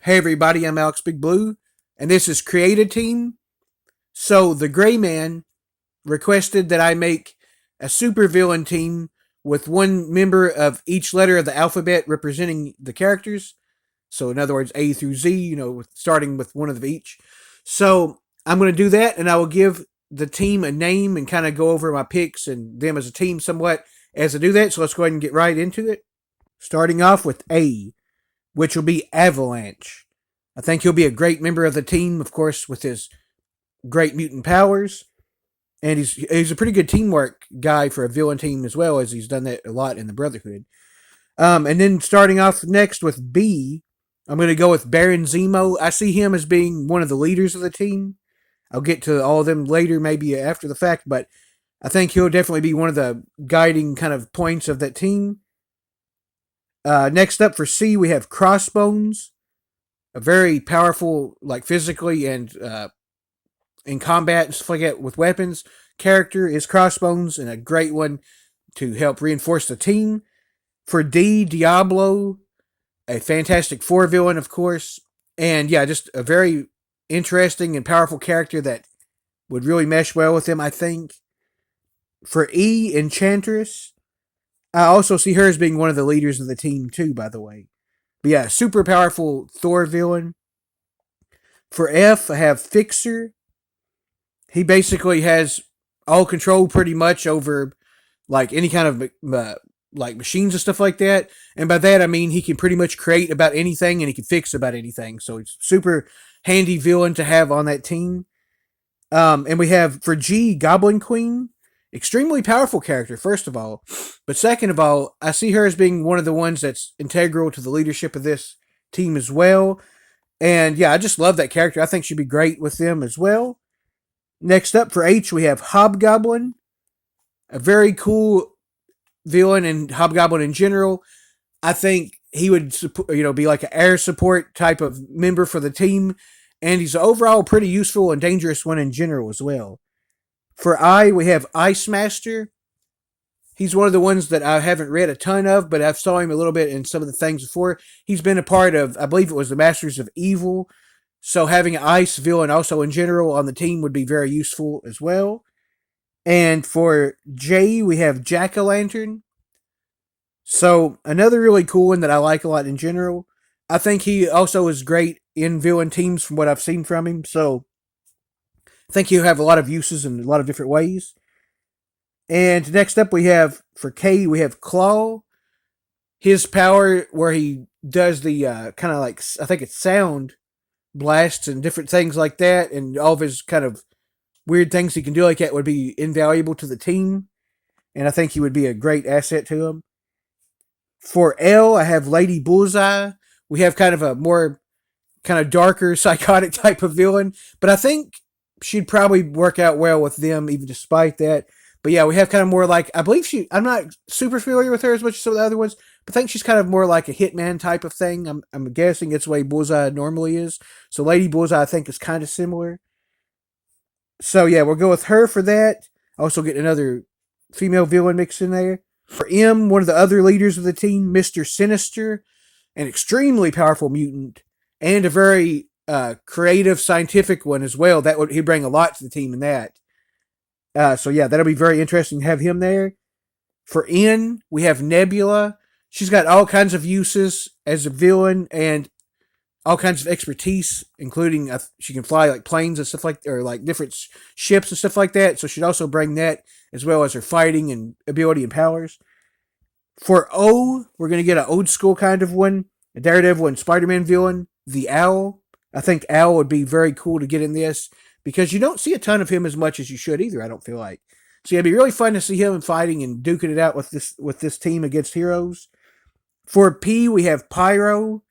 Hey everybody, I'm Alex Big Blue, and this is Create a Team. So the Gray Man requested that I make a supervillain team with one member of each letter of the alphabet representing the characters. So in other words, A through Z, starting with one of each. So I'm going to do that, and I will give the team a name and kind of go over my picks and them as a team somewhat as I do that. So let's go ahead and get right into it. Starting off with A, which will be Avalanche. I think he'll be a great member of the team, of course, with his great mutant powers. And he's a pretty good teamwork guy for a villain team as well, as he's done that a lot in the Brotherhood. And then starting off next with B, I'm going to go with Baron Zemo. I see him as being one of the leaders of the team. I'll get to all of them later, maybe after the fact, but I think he'll definitely be one of the guiding kind of points of that team. Next up for C, we have Crossbones, a very powerful, like physically and in combat and stuff like that with weapons. Character is Crossbones, and a great one to help reinforce the team. For D, Diablo, a Fantastic Four villain, of course, and yeah, just a very interesting and powerful character that would really mesh well with him, I think. For E, Enchantress, I also see her as being one of the leaders of the team too, by the way. But yeah, super powerful Thor villain. For F, I have Fixer. He basically has all control pretty much over like any kind of like machines and stuff like that. And by that I mean he can pretty much create about anything and he can fix about anything. So it's super handy villain to have on that team. And we have for G, Goblin Queen. Extremely powerful character, first of all. But second of all, I see her as being one of the ones that's integral to the leadership of this team as well. And yeah, I just love that character. I think she'd be great with them as well. Next up for H, we have Hobgoblin. A very cool villain and Hobgoblin in general. I think he would, be like an air support type of member for the team. And he's overall pretty useful and dangerous one in general as well. For I, we have Ice Master. He's one of the ones that I haven't read a ton of, but I've saw him a little bit in some of the things before. He's been a part of, I believe it was the Masters of Evil. So having an Ice villain also in general on the team would be very useful as well. And for J, we have Jack-o'-lantern. So another really cool one that I like a lot in general. I think he also is great in villain teams from what I've seen from him. So I think he'll have a lot of uses in a lot of different ways. And next up we have, for K, we have Claw. His power where he does the kind of like, I think it's sound blasts and different things like that. And all of his kind of weird things he can do like that would be invaluable to the team. And I think he would be a great asset to him. For L, I have Lady Bullseye. We have kind of a more kind of darker, psychotic type of villain. But I think she'd probably work out well with them, even despite that. But yeah, we have kind of more like, I believe I'm not super familiar with her as much as some of the other ones, but I think she's kind of more like a hitman type of thing. I'm guessing it's the way Bullseye normally is. So Lady Bullseye, I think, is kind of similar. So yeah, we'll go with her for that. Also get another female villain mixed in there. For M, one of the other leaders of the team, Mr. Sinister, an extremely powerful mutant, and a very creative, scientific one as well. He'd bring a lot to the team in that. So yeah, that'll be very interesting to have him there. For N, we have Nebula. She's got all kinds of uses as a villain and all kinds of expertise, including she can fly like planes and stuff like, or like different ships and stuff like that. So she'd also bring that as well as her fighting and ability and powers. For O, we're going to get an old school kind of one, a Daredevil and Spider-Man villain, the Owl. I think Owl would be very cool to get in this because you don't see a ton of him as much as you should either, I don't feel like. So yeah, it'd be really fun to see him fighting and duking it out with this team against heroes. For P, we have Pyro.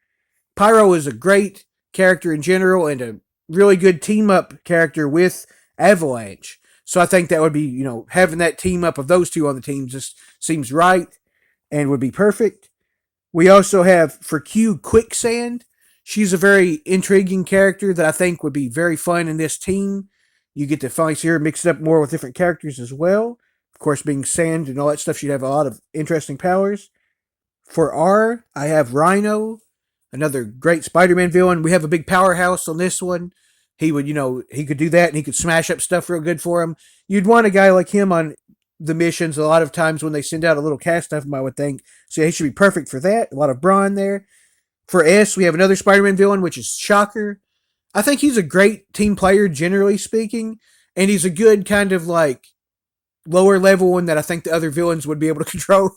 Pyro is a great character in general and a really good team up character with Avalanche. So I think that would be, having that team up of those two on the team just seems right and would be perfect. We also have for Q, Quicksand. She's a very intriguing character that I think would be very fun in this team. You get to finally see her mix it up more with different characters as well. Of course, being sand and all that stuff, she'd have a lot of interesting powers. For R, I have Rhino, another great Spider-Man villain. We have a big powerhouse on this one. He would, he could do that and he could smash up stuff real good for him. You'd want a guy like him on the missions a lot of times when they send out a little cast of him, I would think. So yeah, he should be perfect for that. A lot of brawn there. For S, we have another Spider-Man villain, which is Shocker. I think he's a great team player, generally speaking, and he's a good kind of like lower level one that I think the other villains would be able to control,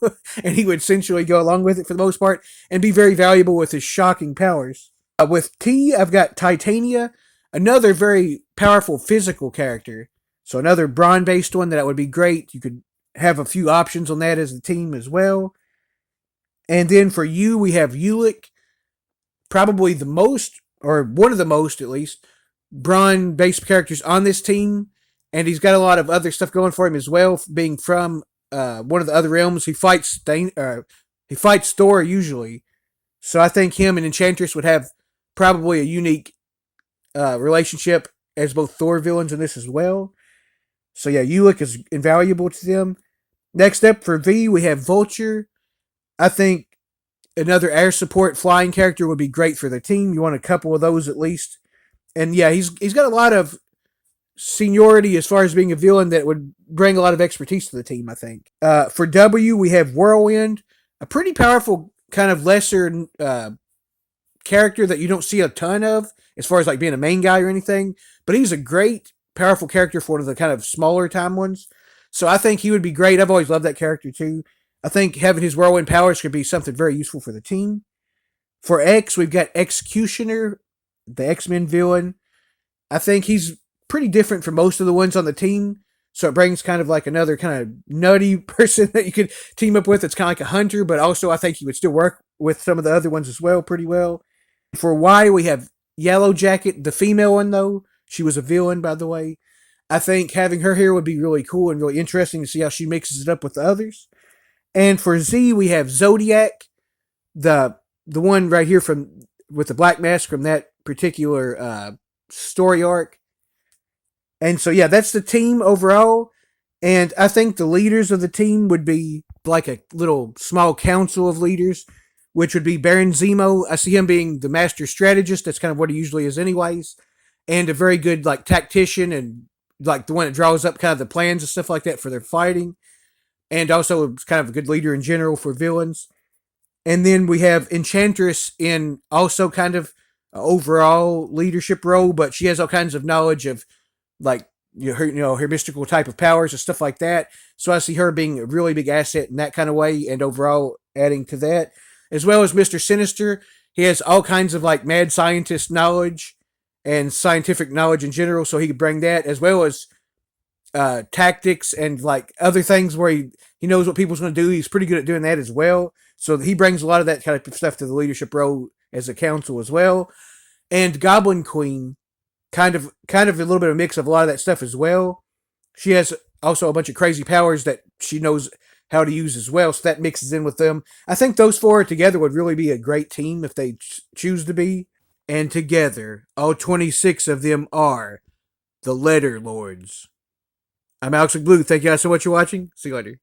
and he would essentially go along with it for the most part and be very valuable with his shocking powers. With T, I've got Titania, another very powerful physical character. So another brawn based one that would be great. You could have a few options on that as a team as well. And then for U, we have Ulick, probably the most, or one of the most at least, brawn based characters on this team. And he's got a lot of other stuff going for him as well, being from one of the other realms. He fights Thor usually. So I think him and Enchantress would have probably a unique relationship as both Thor villains in this as well. So yeah, Ulick is invaluable to them. Next up for V, we have Vulture. I think another air support flying character would be great for the team. You want a couple of those at least. And yeah, he's got a lot of seniority as far as being a villain that would bring a lot of expertise to the team, I think. For W, we have Whirlwind, a pretty powerful kind of lesser character that you don't see a ton of as far as like being a main guy or anything, but he's a great, powerful character for one of the kind of smaller time ones. So I think he would be great. I've always loved that character too. I think having his whirlwind powers could be something very useful for the team. For X, we've got Executioner, the X-Men villain. I think he's pretty different from most of the ones on the team. So it brings kind of like another kind of nutty person that you could team up with. It's kind of like a hunter, but also I think he would still work with some of the other ones as well pretty well. For Y, we have Yellow Jacket, the female one though. She was a villain, by the way. I think having her here would be really cool and really interesting to see how she mixes it up with the others. And for Z, we have Zodiac, the one right here from with the black mask from that particular story arc. And so yeah, that's the team overall. And I think the leaders of the team would be like a little small council of leaders, which would be Baron Zemo. I see him being the master strategist. That's kind of what he usually is, anyways, and a very good like tactician and like the one that draws up kind of the plans and stuff like that for their fighting, and also kind of a good leader in general for villains. And then we have Enchantress in also kind of overall leadership role, but she has all kinds of knowledge of like her mystical type of powers and stuff like that. So I see her being a really big asset in that kind of way, and overall adding to that, as well as Mr. Sinister. He has all kinds of like mad scientist knowledge and scientific knowledge in general, so he could bring that as well as tactics and like other things where he knows what people's going to do. He's pretty good at doing that as well. So he brings a lot of that kind of stuff to the leadership role as a council as well. And Goblin Queen, kind of a little bit of a mix of a lot of that stuff as well. She has also a bunch of crazy powers that she knows how to use as well, so that mixes in with them. I think those four together would really be a great team if they choose to be. And together, all 26 of them are the Letter Lords. I'm Alex Blue. Thank you guys so much for watching. See you later.